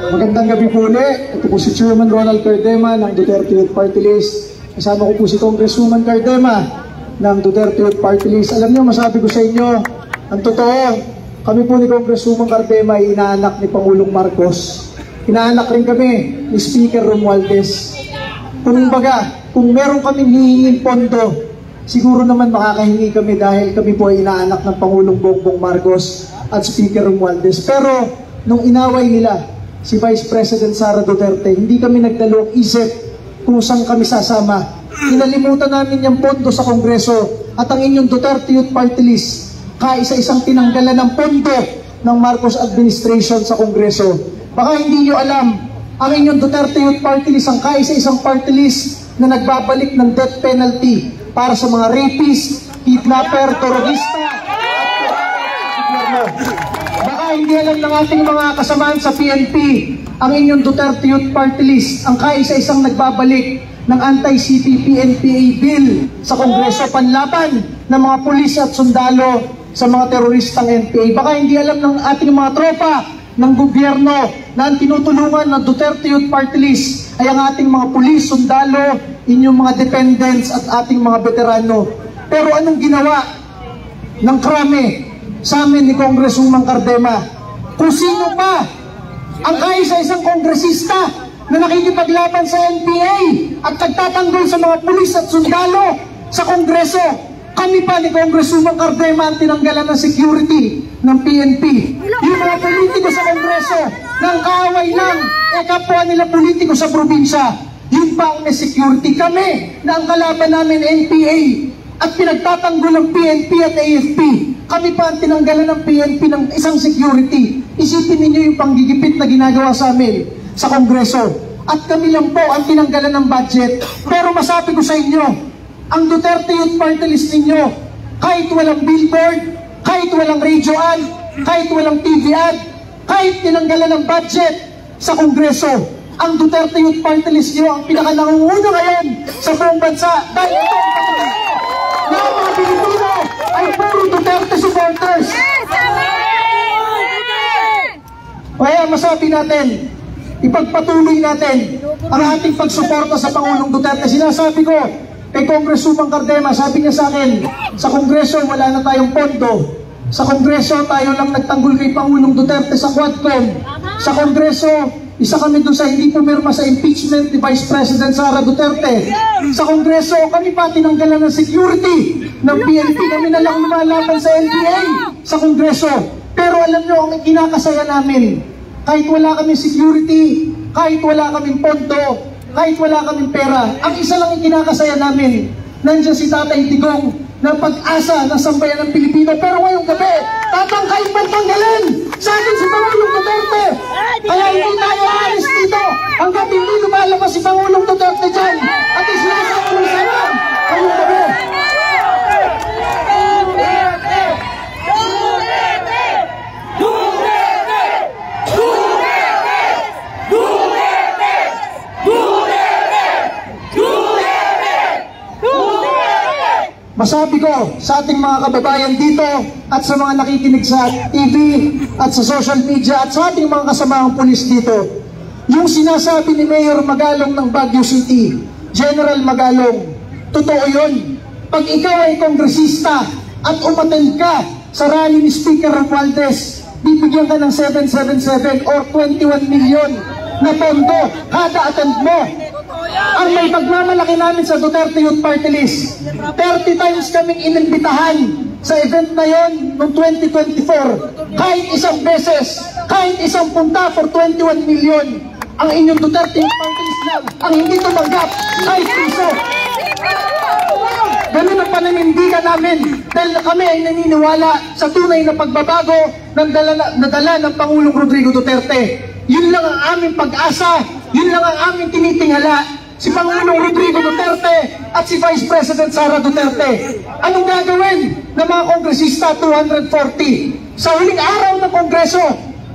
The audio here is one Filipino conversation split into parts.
Magandang gabi po ulit. Ito po si Chairman Ronald Cardema ng Duterte Youth Party List. Kasama ko po si Congresswoman Cardema ng Duterte Youth Party List. Alam niyo, masabi ko sa inyo, ang totoo, kami po ni Congresswoman Cardema ay inaanak ni Pangulong Marcos. Inaanak rin kami ni Speaker Romualdez. Kung meron kami hihingin pondo, siguro naman makakahingi kami dahil kami po ay inaanak ng Pangulong Bongbong Marcos at Speaker Romualdez. Pero nung inaway nila si Vice President Sara Duterte, hindi kami nagdalawang isip kung saan kami sasama. Inalimutan namin yung pondo sa Kongreso at ang inyong Duterte Youth Party List, kaisa-isang tinanggalan ng pondo ng Marcos Administration sa Kongreso. Baka hindi nyo alam, ang inyong Duterte Youth Party List, ang kaisa-isang party list na nagbabalik ng death penalty para sa mga rapist, kidnapper, terorista, at baka hindi alam ng ating mga kasamaan sa PNP, ang inyong Duterte Youth Party List, ang kaisa-isang nagbabalik ng anti-CP-PNPA bill sa Kongreso panlaban ng mga pulis at sundalo sa mga teroristang NPA. Baka hindi alam ng ating mga tropa ng gobyerno na ang tinutulungan ng Duterte Youth Party List ay ang ating mga pulis, sundalo, inyong mga dependents at ating mga veterano. Pero anong ginawa ng krami sa amin ni Congresswoman Cardema? Kung sino pa ang kaisa-isang kongresista na nakikipaglaban sa NPA at nagtatanggol sa mga pulis at sundalo sa Kongreso, kami pa ni Congresswoman Cardema ang tinanggalan ng security ng PNP. Yung mga politiko sa Kongreso ng kaaway lang, kapwa nila politiko sa probinsya, yun pa ang may security. Kami na ang kalaban namin NPA at pinagtatanggol ng PNP at AFP, kami pa ang tinanggalan ng PNP ng isang security. Isipin ninyo yung panggigipit na ginagawa sa amin sa Kongreso. At kami lang po ang tinanggalan ng budget. Pero masabi ko sa inyo, ang Duterte Youth Party List ninyo, kahit walang billboard, kahit walang radio ad, kahit walang TV ad, kahit tinanggalan ng budget sa Kongreso, ang Duterte Youth Party List nyo ang pinakanangunguna ngayon sa buong bansa. Dahil ito ang kapatid na ang mga Pilipino ay puro Duterte supporters. Kaya masabi natin, ipagpatuloy natin ang ating pagsuporta sa Pangulong Duterte. Sinasabi ko kay Congresswoman Cardema, sabi niya sa akin, sa Kongreso wala na tayong pondo. Sa Kongreso tayo lang nagtanggol kay Pangulong Duterte sa Quadcom. Sa Kongreso, isa kami doon sa hindi pumirma sa impeachment ni Vice President Sara Duterte. Sa Kongreso, kami pa tinanggalan ng security ng PNP. Kami na lang lumalaban sa NPA sa Kongreso. Pero alam nyo, ang kinakasaya namin, kahit wala kaming security, kahit wala kaming pondo, kahit wala kaming pera, ang isa lang yung kinakasaya namin, nandiyan si Tatay Digong ng pag-asa ng sambayan ng Pilipino. Pero ngayong gabi, tatangkain pang tanggalin sa atin si Pangulong Duterte. Kaya hindi tayo aalis dito hanggang hindi lumalabas si Pangulong Duterte dyan. At isinasabi mo sa amin ngayong gabi. Masabi ko sa ating mga kababayan dito at sa mga nakikinig sa TV at sa social media at sa ating mga kasamaang pulis dito, yung sinasabi ni Mayor Magalong ng Baguio City, General Magalong, totoo yun. Pag ikaw ay kongresista at umattend ka sa rally ni Speaker Romualdez, bibigyan ka ng 777 or 21 million na pondo kada attend mo. Ang may pagmamalaki namin sa Duterte Youth Party List, 30 times kaming inimbitahan sa event na yon noong 2024. Kahit isang beses, kahit isang punta for 21 million, ang inyong Duterte Youth Party List lang ang hindi tumanggap kahit piso. Ganun ang pananindigan namin dahil kami ay naniniwala sa tunay na pagbabago ng dala ng Pangulong Rodrigo Duterte. Yun lang ang aming pag-asa, yun lang ang aming tinitingala. Si Pangulong Rodrigo Duterte at si Vice President Sara Duterte. Anong gagawin ng mga kongresista 240? Sa huling araw ng Kongreso,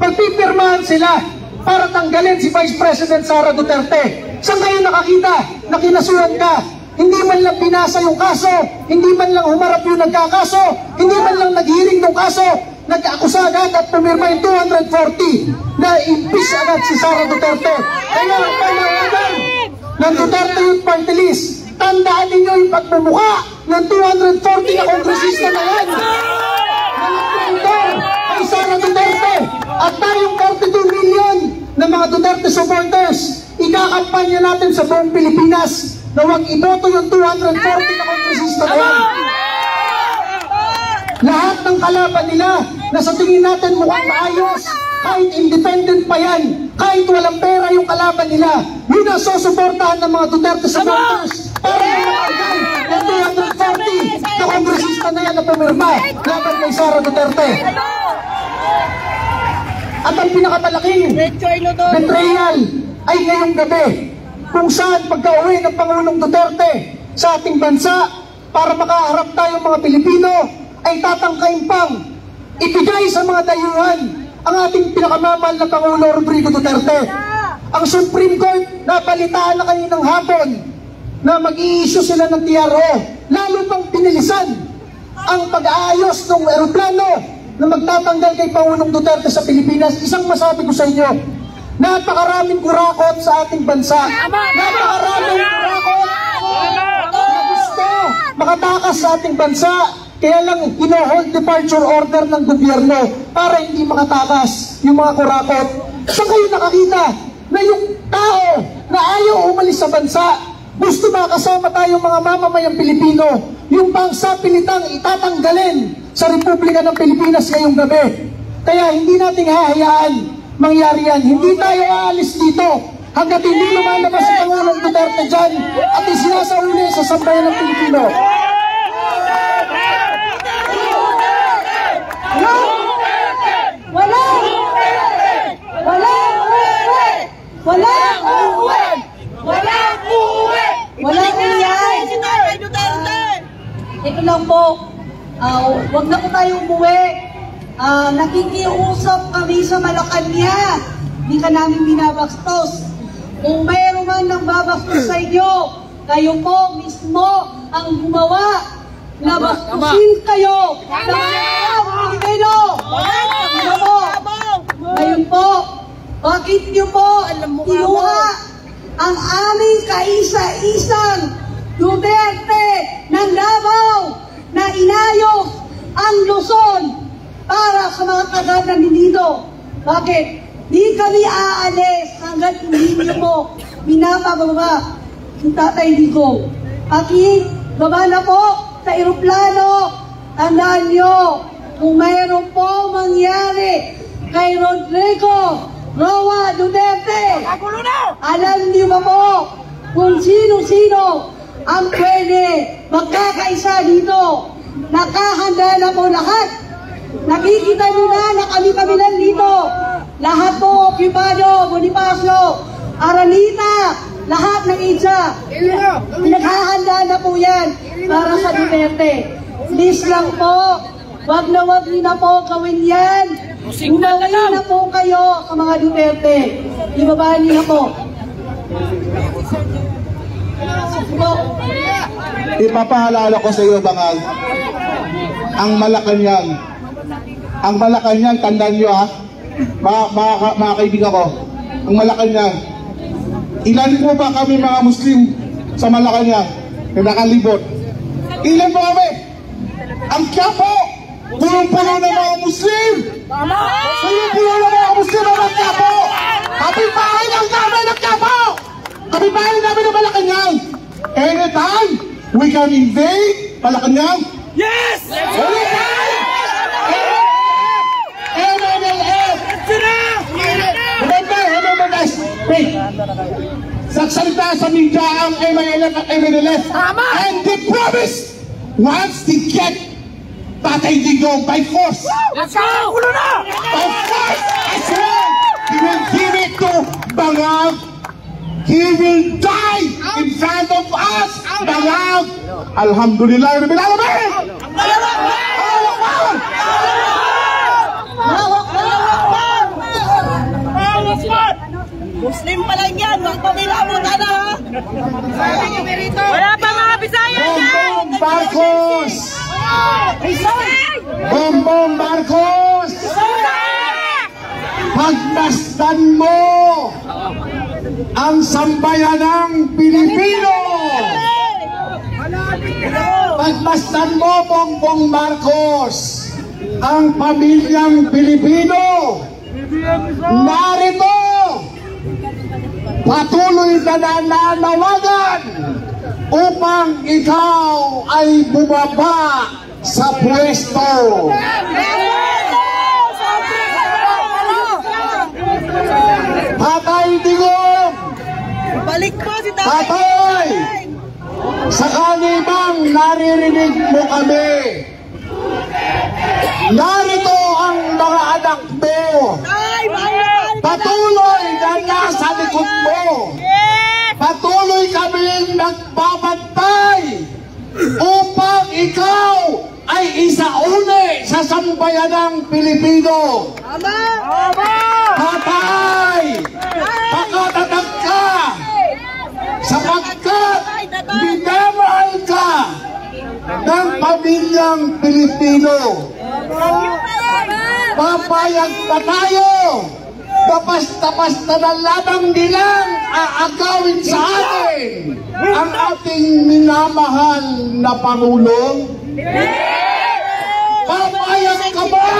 magpipirmahan sila para tanggalin si Vice President Sara Duterte. Saan kayo nakakita na kinasuhan ka Hindi man lang binasa yung kaso, hindi man lang humarap yung nagkakaso, hindi man lang nag-hearing ng kaso, nag-akusa agad at pumirma yung 240 na impeach agad si Sara Duterte. Kaya ang panawagan ng Duterte Youth Party List, tandaan ninyo yung pagmumuka ng 240 na kongresista na yan. Ay Sara Duterte at tayong 42 million na mga Duterte supporters, ikakampanya natin sa buong Pilipinas na huwag iboto yung 240 na kongresista na yan. Lahat ng kalaban nila na sa tingin natin mukhang maayos, kahit independent pa yan, kahit walang pera yung kalaban nila, yun ang susuportahan ng mga Duterte supporters para matanggal yung 240 na kongresista na yan na pumirma laban kay Sara Duterte. At ang pinakamalaking betrayal ay ngayong gabi, kung saan pagka-uwi ng Pangulong Duterte sa ating bansa para makaharap tayong mga Pilipino ay tatangkain pang ibigay sa mga dayuhan ang ating pinakamamahal na Pangulo Rodrigo Duterte. Ang Supreme Court, napalitaan na kaninang hapon na mag-i-issue sila ng TRO, lalo pang pinilisan ang pag-aayos ng eroplano na magtatanggal kay Pangulong Duterte sa Pilipinas. Isang masabi ko sa inyo, napakaraming kurakot sa ating bansa. Napakaraming kurakot na gusto makatakas sa ating bansa. Kaya lang hino-hold departure order ng gobyerno para hindi makatakas yung mga kurakot. Saan kayo nakakita na yung tao na ayaw umalis sa bansa, gusto makasama tayong mga mamamayang Pilipino, yung pangsapilitang itatanggalin sa Republika ng Pilipinas ngayong gabi. Kaya hindi natin hahayaan mangyari yan. Hindi tayo aalis dito hanggat hindi lumalabas si Pangulong Duterte dyan at isinasauli sa sambayan ng Pilipino. Ito lang po, wag na po tayo umuwi. Nakikiusap kami sa Malacanang. Hindi ka namin binabastos. Kung mayroon man nang babastos sa inyo, kayo po mismo ang gumawa. Nabastusin kayo ng mga Pilipino. Ngayon po, bakit niyo po kinuha ang aming kaisa-isang Duterte ng Davao na inayos ang Luzon para sa mga taga dito? Bakit? Di kami aalis hanggat hindi niyo po binababa yung Tatay Digong. Baba na po sa eroplano. Tandaan nyo, kung mayroon po mangyari kay Rodrigo Roa Duterte, alam niyo ba po kung sino-sino ang pwede magkakaisa dito? Nakahanda na po lahat. Nakikita nyo na kami-kami lang dito. Lahat po, Cubano, Bonifacio, Aranita, lahat ng isa. Naghahanda na po yan para sa Duterte. Please lang po, wag na po gawin yan. Umawi na po kayo sa mga Duterte. Ibabaan niyo na po. Ipapahalala ko sa iyo, Bangal, ang Malacanang. Ang Malacanang, tandaan nyo ha, mga kaibigan ko, ang Malacanang. Ilan po ba kami mga Muslim sa Malacanang na nakalibot? Ilan po kami? Ang Quiapo, punong-puno ng mga Muslim. Punong-puno ng mga Muslim ang Quiapo. Kapitbahay lang namin ang Quiapo. Kapitbahay namin ang Malacanang. Anytime we can invade Malacanang. Yes! Anytime! MNLF! Remember guys, wait. Sagsalita sa media ang MNLF at MNLF. And they promise once they get Tatay Digong by force. Let's go! Ulo na! By force as well, he will give it to Bangal. He will die in front of us. Bangal. Alhamdulillah Rabbil Alamin. Muslim pa lang yan, huwag pa nila mo na. Wala pa mga Marcos! Bongbong Marcos! Pagmasdan mo ang sambayanang Pilipino! Pagmasdan mo, Bongbong Marcos, ang pamilyang Pilipino! Narito! Patuloy na nananawagan upang ikaw ay bumaba sa pwesto. Tatay Digong! Balik po si Tatay! Tatay! Sakali bang naririnig mo kami? Narito ang mga anak mo. Patuloy na nasa likod mo. Patuloy kaming nagbabantay upang ikaw ay isauli sa sambayanang Pilipino. Tatay! Pakatatag ka! Sapagkat minamahal ka ng pamilyang Pilipino. Papayag pa tayo na basta-basta na lamang nilang aagawin sa atin ang ating minamahal na Pangulong? Papayag ka ba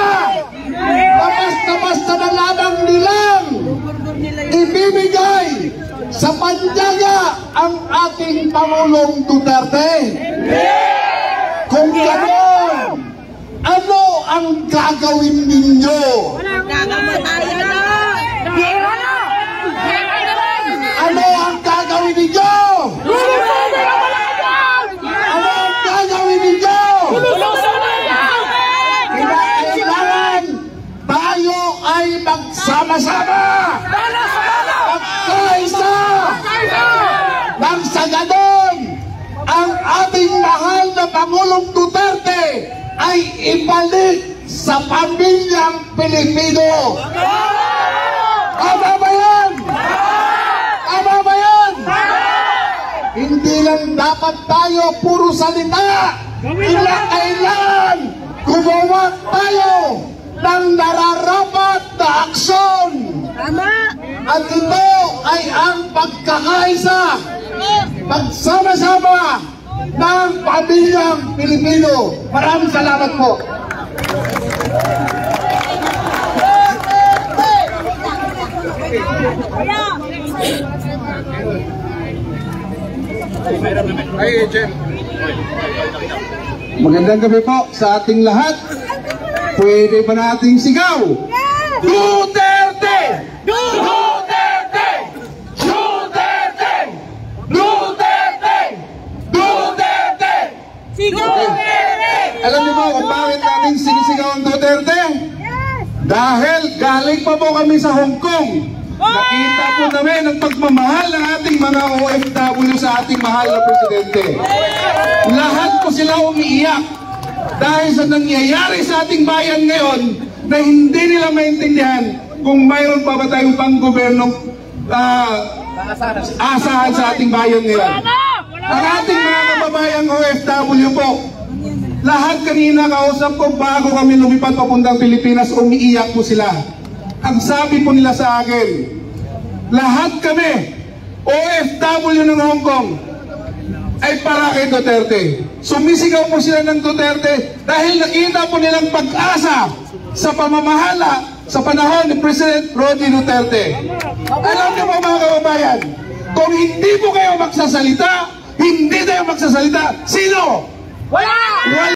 na basta-basta na lamang nilang ibibigay sa pandaga ang ating Pangulong Duterte? Kung gano'n, ano ang gagawin ninyo? Ano ang gagawin ninyo? Ano ang gagawin ninyo? Kailangan tayo ay magsama-sama, magkaisa, nang sa ganon ang ating mahal na Pangulong Duterte ay ibalik sa pamilyang Pilipino. Tama ba yan? Tama ba yan? Hindi lang dapat tayo puro salita. Kailangan gumawa tayo ng nararapat na aksyon. At ito ay ang pagkakaisa, pagsama-sama ng pamilyang Pilipino. Maraming salamat po. Magandang gabi po sa ating lahat. Pwede ba nating sigaw? Duterte! Duterte! Duterte! Duterte! Duterte! Alam niyo ba kung bakit natin sinisigaw ang Duterte? Dahil galing pa po kami sa Hong Kong. Nakita po namin ang pagmamahal ng ating mga OFW sa ating mahal na Presidente. Lahat po sila umiiyak dahil sa nangyayari sa ating bayan ngayon na hindi nila maintindihan kung mayroon pa ba tayong pang-gobernong asahan sa ating bayan ngayon. Ang ating mga kababayang OFW po, lahat kanina kausap ko bago kami lumipat papuntang Pilipinas, umiiyak po sila. Ang sabi po nila sa akin, lahat kami, OFW ng Hong Kong, ay para kay Duterte. Sumisigaw po sila ng Duterte dahil nakita po nilang pag-asa sa pamamahala sa panahon ni President Rodney Duterte. Alam niyo po mga kababayan, kung hindi po kayo magsasalita, hindi tayo magsasalita, sino? Wala!